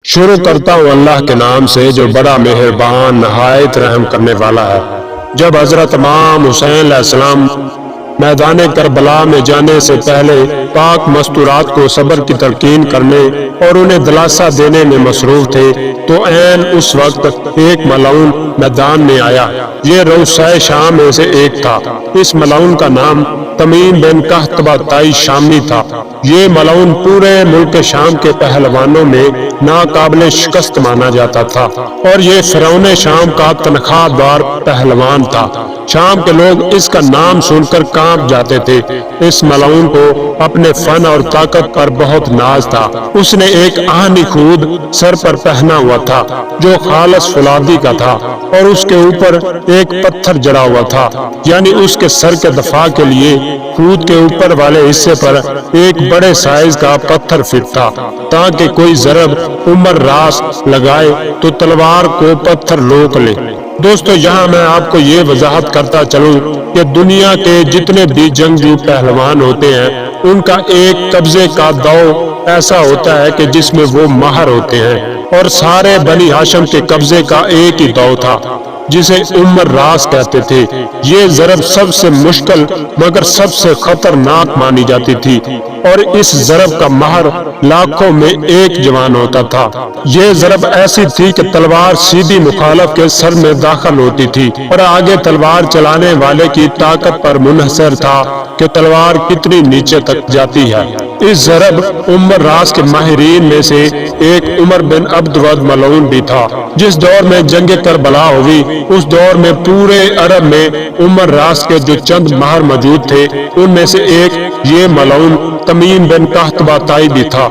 شروع کرتا ہوں اللہ کے نام سے جو بڑا مہربان نہایت رحم کرنے والا ہے۔ جب حضرت امام حسین علیہ السلام میدان کربلا میں جانے سے پہلے پاک مستورات کو صبر کی تلقین کرنے اور انہیں دلاسا دینے میں مصروف تھے تو عین اس وقت ایک ملعون میدان میں آیا۔ یہ روسائے شام میں سے ایک تھا۔ اس ملعون کا نام تمیم بن قحطبہ طائی شامی تھا۔ یہ ملعون پورے ملک شام کے پہلوانوں میں ناقابل شکست مانا جاتا تھا اور یہ فرعون شام کا تنخواہ دار پہلوان تھا۔ شام کے لوگ اس کا نام سن کر کانپ جاتے تھے۔ اس ملعون کو اپنے فن اور طاقت پر بہت ناز تھا۔ اس نے ایک آہنی خود سر پر پہنا ہوا تھا جو خالص فولادی کا تھا اور اس کے اوپر ایک پتھر جڑا ہوا تھا، یعنی اس کے سر کے دفاع کے لیے خود کے اوپر والے حصے پر ایک بڑے سائز کا پتھر فٹ تھا تاکہ کوئی ضرب عمر راس لگائے تو تلوار کو پتھر روک لے۔ دوستو، یہاں میں آپ کو یہ وضاحت کرتا چلوں کہ دنیا کے جتنے بھی جنگجو پہلوان ہوتے ہیں ان کا ایک قبضے کا داؤ ایسا ہوتا ہے کہ جس میں وہ ماہر ہوتے ہیں، اور سارے بنی ہاشم کے قبضے کا ایک ہی داؤ تھا جسے عمر راس کہتے تھے۔ یہ ضرب سب سے مشکل مگر سب سے خطرناک مانی جاتی تھی اور اس ضرب کا ماہر لاکھوں میں ایک جوان ہوتا تھا۔ یہ ضرب ایسی تھی کہ تلوار سیدھی مخالف کے سر میں داخل ہوتی تھی اور آگے تلوار چلانے والے کی طاقت پر منحصر تھا کہ تلوار کتنی نیچے تک جاتی ہے۔ اس ضرب عمر راس کے ماہرین میں سے ایک عمر بن عبد ود ملعون بھی تھا۔ جس دور میں جنگ کربلا ہوئی اس دور میں پورے عرب میں عمر راس کے جو چند ماہر موجود تھے ان میں سے ایک یہ ملعون تمیم بن قحطبہ طائی بھی تھا،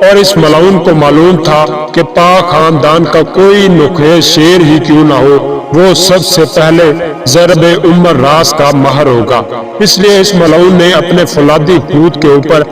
اور اس ملعون کو معلوم تھا کہ پاک خاندان کا کوئی نخیز شیر ہی کیوں نہ ہو وہ سب سے پہلے ضرب عمر راس کا ماہر ہوگا۔ اس لیے اس ملعون نے اپنے فولادی خود کے اوپر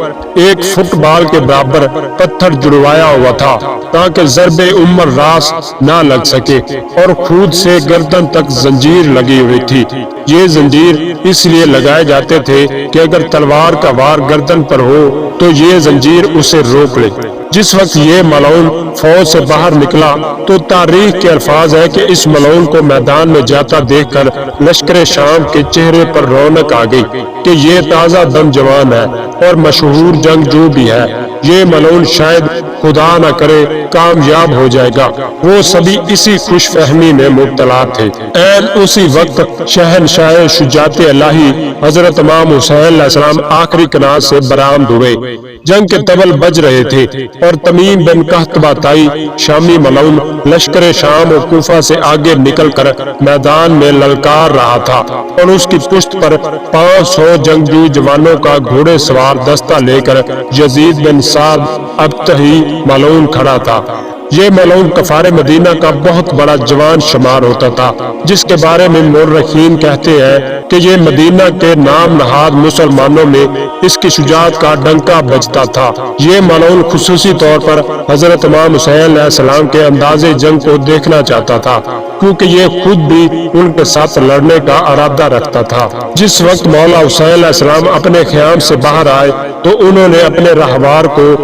ایک فٹ بال کے برابر پتھر جڑوایا ہوا تھا تاکہ ضرب عمر راس نہ لگ سکے، اور خود سے گردن تک زنجیر لگی ہوئی تھی۔ یہ زنجیر اس لیے لگائے جاتے تھے کہ اگر تلوار کا وار گردن پر ہو تو یہ زنجیر اسے روک لے۔ جس وقت یہ ملعون فوج سے باہر نکلا تو تاریخ کے الفاظ ہے کہ اس ملعون کو میدان میں جاتا دیکھ کر لشکر شام کے چہرے پر رونق آ گئی کہ یہ تازہ دم جوان ہے اور مشہور جنگجو بھی ہے۔ یہ ملعون شاید خدا نہ کرے کامیاب ہو جائے گا۔ وہ سبھی اسی خوش فہمی میں مبتلا تھے۔ عین اسی وقت شہنشاہ شجاعت الہی حضرت امام حسین علیہ السلام آخری کناز سے برآمد ہوئے۔ جنگ کے طبل بج رہے تھے اور تمیم بن قحطبہ طائی شامی ملعون لشکر شام و کوفہ سے آگے نکل کر میدان میں للکار رہا تھا، اور اس کی پشت پر 500 جنگجو جوانوں کا گھوڑے سوار دستہ لے کر یزید بن سعد ابطحی ملعون کھڑا تھا۔ یہ ملعون کفار مدینہ کا بہت بڑا جوان شمار ہوتا تھا، جس کے بارے میں مورخین کہتے ہیں کہ یہ مدینہ کے نام نہاد مسلمانوں میں اس کی شجاعت کا ڈنکا بجتا تھا۔ یہ ملعون خصوصی طور پر حضرت امام حسین علیہ السلام کے انداز جنگ کو دیکھنا چاہتا تھا، کیونکہ یہ خود بھی ان کے ساتھ لڑنے کا ارادہ رکھتا تھا۔ جس وقت مولا حسین علیہ السلام اپنے خیام سے باہر آئے تو انہوں نے اپنے رہوار کو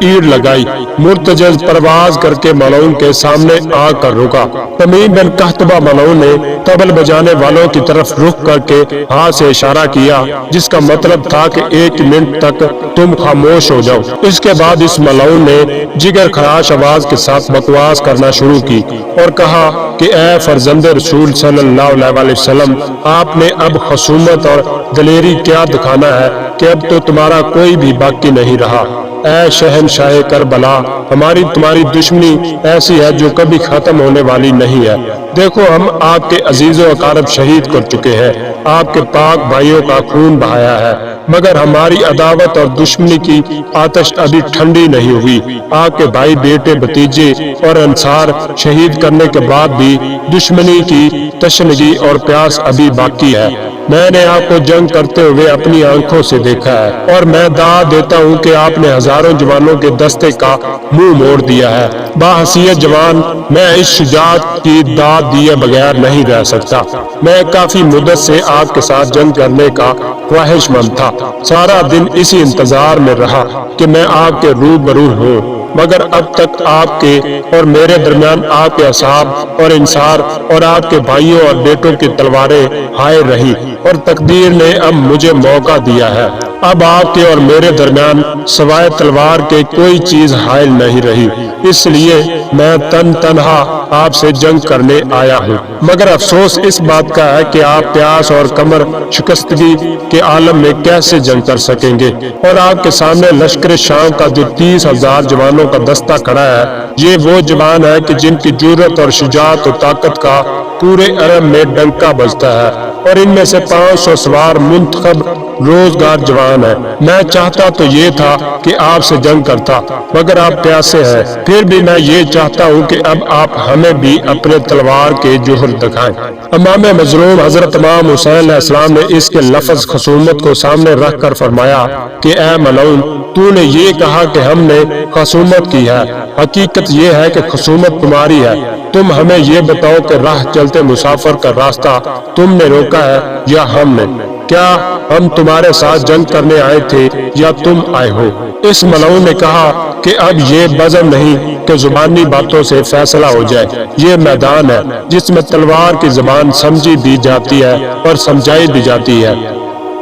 ایڑ لگائی، مرتجز پرواز کر کے ملعون کے سامنے آ کر رکا۔ تمیم بن قحطبہ ملعون نے طبل بجانے والوں کی طرف رخ کر کے ہاتھ سے اشارہ کیا، جس کا مطلب تھا کہ 1 منٹ تک تم خاموش ہو جاؤ۔ اس کے بعد اس ملعون نے جگر خراش آواز کے ساتھ بکواس کرنا شروع کی اور کہا کہ اے فرزند رسول صلی اللہ علیہ وسلم، آپ نے اب خصومت اور دلیری کیا دکھانا ہے کہ اب تو تمہارا کوئی بھی باقی نہیں رہا۔ اے شہنشاہ کربلا، ہماری تمہاری دشمنی ایسی ہے جو کبھی ختم ہونے والی نہیں ہے۔ دیکھو، ہم آپ کے عزیز و اقارب شہید کر چکے ہیں، آپ کے پاک بھائیوں کا خون بہایا ہے، مگر ہماری عداوت اور دشمنی کی آتش ابھی ٹھنڈی نہیں ہوئی۔ آپ کے بھائی، بیٹے، بھتیجے اور انصار شہید کرنے کے بعد بھی دشمنی کی تشنگی اور پیاس ابھی باقی ہے۔ میں نے آپ کو جنگ کرتے ہوئے اپنی آنکھوں سے دیکھا ہے، اور میں داد دیتا ہوں کہ آپ نے ہزاروں جوانوں کے دستے کا منہ موڑ دیا ہے۔ باحثیت جوان، میں اس شجاعت کی داد دیے بغیر نہیں رہ سکتا۔ میں کافی مدت سے آپ کے ساتھ جنگ کرنے کا خواہش مند تھا، سارا دن اسی انتظار میں رہا کہ میں آپ کے روبرو ہوں۔ مگر اب تک آپ کے اور میرے درمیان آپ کے اصحاب اور انصار اور آپ کے بھائیوں اور بیٹوں کی تلواریں حائل رہی، اور تقدیر نے اب مجھے موقع دیا ہے۔ اب آپ کے اور میرے درمیان سوائے تلوار کے کوئی چیز حائل نہیں رہی، اس لیے میں تنہا آپ سے جنگ کرنے آیا ہوں۔ مگر افسوس اس بات کا ہے کہ آپ پیاس اور کمر شکستگی کے عالم میں کیسے جنگ کر سکیں گے، اور آپ کے سامنے لشکر شام کا جو 30,000 جوانوں کا دستہ کھڑا ہے، یہ وہ جوان ہے کہ جن کی جرأت اور شجاعت و طاقت کا پورے عرب میں ڈنکا بجتا ہے، اور ان میں سے 500 سوار منتخب روزگار جوان ہیں۔ میں چاہتا تو یہ تھا کہ آپ سے جنگ کرتا، مگر آپ پیاسے ہیں، پھر بھی میں یہ چاہتا ہوں کہ اب آپ ہمیں بھی اپنے تلوار کے جوہر دکھائیں۔ امام مظلوم حضرت امام حسین علیہ السلام نے اس کے لفظ خصومت کو سامنے رکھ کر فرمایا کہ اے ملعون، تو نے یہ کہا کہ ہم نے خصومت کی ہے، حقیقت یہ ہے کہ خصومت تمہاری ہے۔ تم ہمیں یہ بتاؤ کہ راہ چلتے مسافر کا راستہ تم نے روکا ہے یا ہم نے؟ کیا ہم تمہارے ساتھ جنگ کرنے آئے تھے یا تم آئے ہو؟ اس ملعون نے کہا کہ اب یہ بزم نہیں کہ زبانی باتوں سے فیصلہ ہو جائے، یہ میدان ہے جس میں تلوار کی زبان سمجھی بھی جاتی ہے اور سمجھائی بھی جاتی ہے۔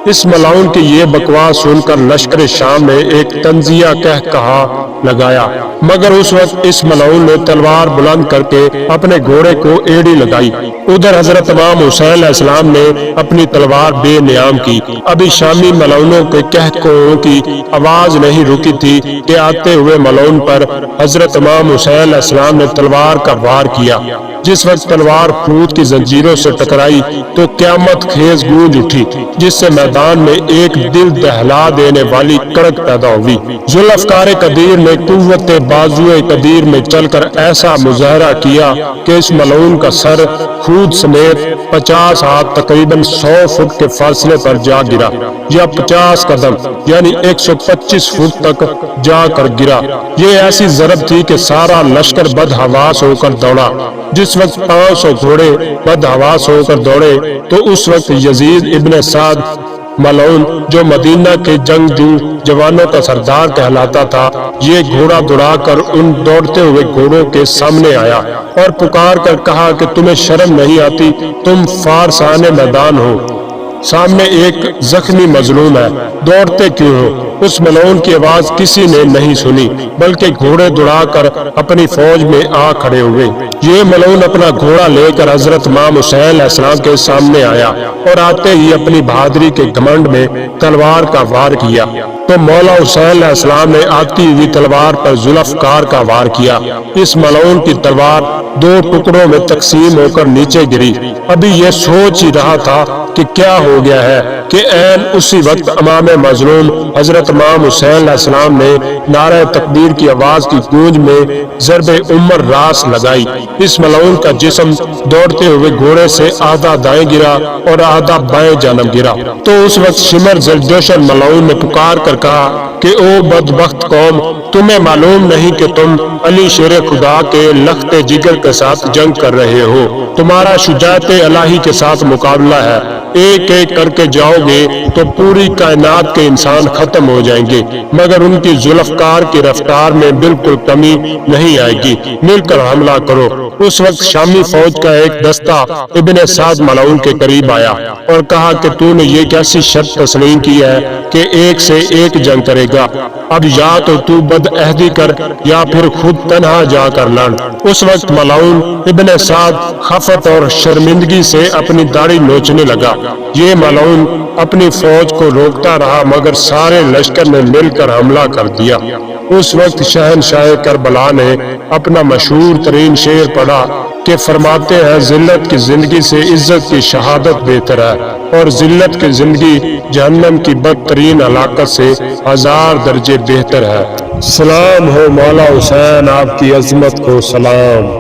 اس ملعون کی یہ بکواس سن کر لشکر شام نے ایک تنزیہ کہا لگایا، مگر اس وقت اس ملعون نے تلوار بلند کر کے اپنے گھوڑے کو ایڑی لگائی۔ ادھر حضرت امام حسین علیہ السلام نے اپنی تلوار بے نیام کی۔ ابھی شامی ملعونوں کے قہقہوں کی آواز نہیں رکی تھی کہ آتے ہوئے ملعون پر حضرت امام حسین علیہ السلام نے تلوار کا وار کیا۔ جس وقت تلوار خود کی زنجیروں سے ٹکرائی تو قیامت خیز گونج اٹھی، جس سے میدان میں ایک دل دہلا دینے والی کڑک پیدا ہوئی۔ ذوالفقار قدیر نے قوت بازوئے قدیر میں چل کر ایسا مظاہرہ کیا کہ اس ملعون کا سر خود سمیت 50 ہاتھ تقریباً 100 فٹ کے فاصلے پر جا گرا، یا 50 قدم یعنی 125 فٹ تک جا کر گرا۔ یہ ایسی ضرب تھی کہ سارا لشکر بدحواس ہو کر دوڑا۔ جس وقت 500 گھوڑے بدحواس ہو کر دوڑے تو اس وقت یزید ابن سعد ملعون، جو مدینہ کے جنگجو جوانوں کا سردار کہلاتا تھا، یہ گھوڑا دوڑا کر ان دوڑتے ہوئے گھوڑوں کے سامنے آیا اور پکار کر کہا کہ تمہیں شرم نہیں آتی، تم فارسان میدان ہو، سامنے ایک زخمی مظلوم ہے، دوڑتے کیوں ہو؟ اس ملعون کی آواز کسی نے نہیں سنی، بلکہ گھوڑے دوڑا کر اپنی فوج میں آ کھڑے ہوئے۔ یہ ملعون اپنا گھوڑا لے کر حضرت امام حسین علیہ السلام کے سامنے آیا اور آتے ہی اپنی بہادری کے گھمنڈ میں تلوار کا وار کیا، تو مولا حسین علیہ السلام نے آتی ہوئی تلوار پر ذوالفقار کا وار کیا۔ اس ملعون کی تلوار 2 ٹکڑوں میں تقسیم ہو کر نیچے گری۔ ابھی یہ سوچ ہی رہا تھا کہ کیا ہو گیا ہے کہ عین اسی وقت امام مظلوم حضرت امام حسین علیہ السلام نے نعرہ تکبیر کی آواز کی گونج میں ضرب عمر راس لگائی۔ اس ملعون کا جسم دوڑتے ہوئے گھوڑے سے آدھا دائیں گرا اور آدھا بائیں جانب گرا۔ تو اس وقت شمر ذوالجوشن ملعون نے پکار کر کہا کہ او بدبخت قوم، تمہیں معلوم نہیں کہ تم علی شیر خدا کے لخت جگر کے ساتھ جنگ کر رہے ہو، تمہارا شجاعت الہی کے ساتھ مقابلہ ہے، ایک ایک کر کے جاؤ گے تو پوری کائنات کے انسان ختم ہو جائیں گے، مگر ان کی ذوالفقار کی رفتار میں بالکل کمی نہیں آئے گی، مل کر حملہ کرو۔ اس وقت شامی فوج کا ایک دستہ ابن سعد ملعون کے قریب آیا اور کہا کہ تو نے یہ کیسی شرط تسلیم کی ہے کہ ایک سے ایک جنگ کرے گا؟ اب یا تو بد عہدی کر یا پھر خود تنہا جا کر لڑ۔ اس وقت ملعون ابن سعد خفت اور شرمندگی سے اپنی داڑھی نوچنے لگا۔ یہ ملعون اپنی فوج کو روکتا رہا، مگر سارے لشکر نے مل کر حملہ کر دیا۔ اس وقت شہنشاہ کربلا نے اپنا مشہور ترین شعر پڑھا کہ فرماتے ہیں ذلت کی زندگی سے عزت کی شہادت بہتر ہے، اور ذلت کی زندگی جہنم کی بدترین ہلاکت سے 1000 درجے بہتر ہے۔ سلام ہو مولا حسین، آپ کی عظمت کو سلام۔